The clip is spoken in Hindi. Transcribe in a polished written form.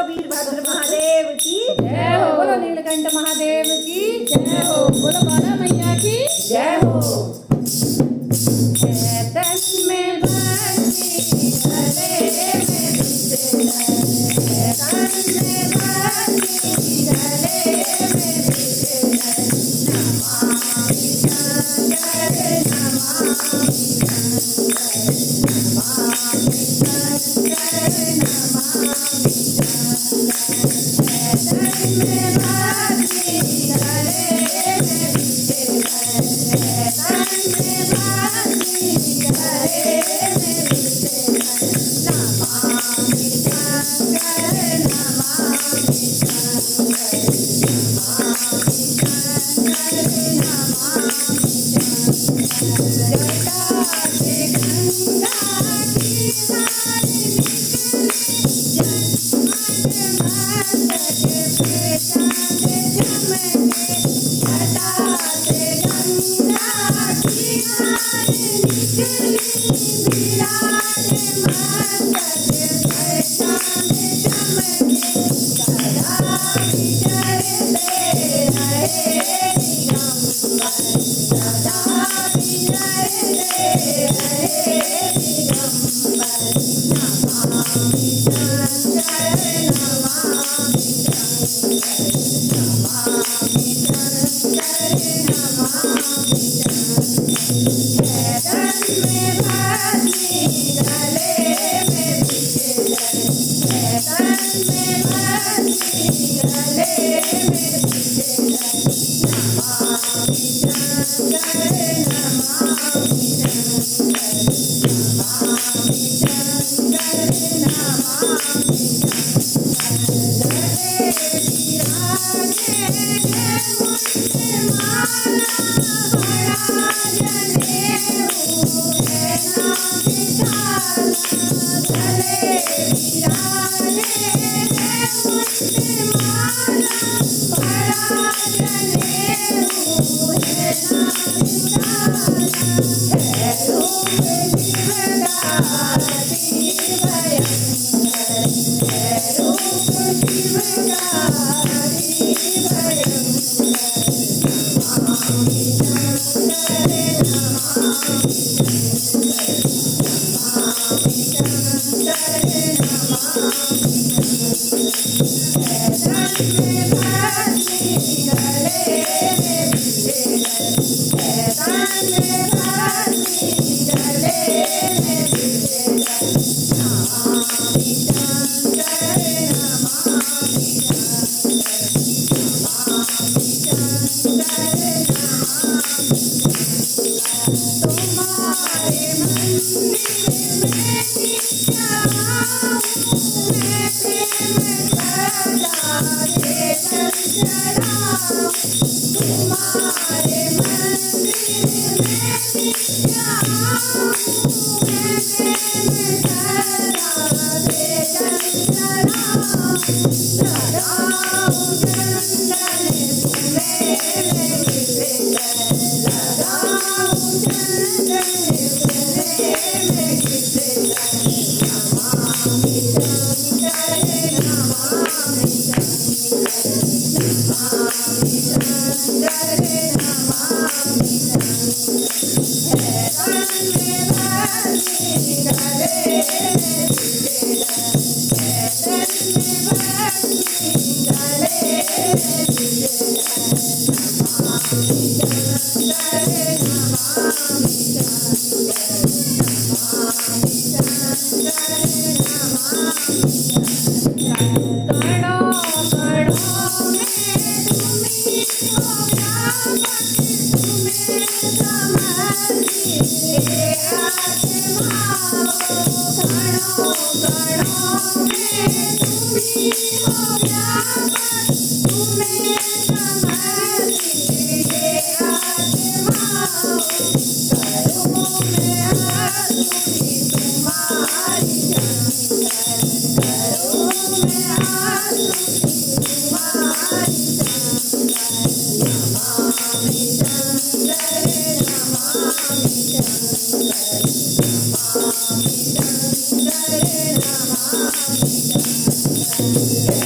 वीरभद्र महादेव की जय हो। बोलो नीलकंठ महादेव की जय हो। बोलो बाला मैया की जय हो। तन में भक्ति गले में विचलन, तन में भक्ति गले में विचलन, नमामि शंकर नमामि शंकर, नमामि शंकर नमामि शंकर। तन में भक्ति गले में विचलन, तन में भक्ति गले में विचलन, नमामि शंकर नमामि शंकर, नमामि शंकर नमामि शंकर। जटा से गंगा की धार निकली, जगमग मस्तक पे चाँद चमके, जटा से गंगा की धार निकली, विराज मस्तक पे चाँद चमके, सदा विचरते रहे दिगंबर, सदा विचरते रहे दिगंबर, नमामि शंकर नमामि शंकर, नमामि शंकर नमामि शंकर। तन में भक्ति गले में विचलन, तन में भक्ति गले में विचलन, नमामि शंकर नमामि शंकर, नमामि शंकर नमामि शंकर। गले विराजे मुंडमाला, बड़ा जनेऊ है नाग छाला, गले विराजे मुंडमाला, बड़ा जनेऊ है नाग छाला, है रूप शिवगाति भयंकर, है रूप शिवगाति भयंकर, नमामि शंकर नमामि शंकर, नमामि शंकर नमामि शंकर। तन में भक्ति गले में विचलन, तन में भक्ति गले में विचलन, नमामि शंकर नमामि शंकर, नमामि शंकर नमामि शंकर। तुम्हारे मंदिर में नित्य आऊं, मैं प्रेम सदा देकर चढ़ाऊं, तुम्हारे मंदिर में नित्य आऊं, मैं प्रेम सदा देकर चढ़ाऊं, लगाऊं चंदन तुम्हें किसकर, लगाऊं चंदन तुम्हें किसकर, नमामि शंकर नमामि शंकर, नमामि शंकर नमामि शंकर। तन में भक्ति गले में विचलन, तन में भक्ति गले में विचलन, नमामि शंकर नमामि शंकर, नमामि शंकर नमामि शंकर। कणों कणों में तुम्हीं हो व्यापक, तुम्हें समर्पित ये आत्मा हो, कणों कणों में तुम्हीं हो व्यापक, तुम्हें समर्पित ये आत्मा हो, करूं मैं आसुरी तुम्हारी शंकर, करूं मैं आसुरी तुम्हारी शंकर, नमामि शंकर नमामि शंकर, नमामि शंकर नमामि शंकर।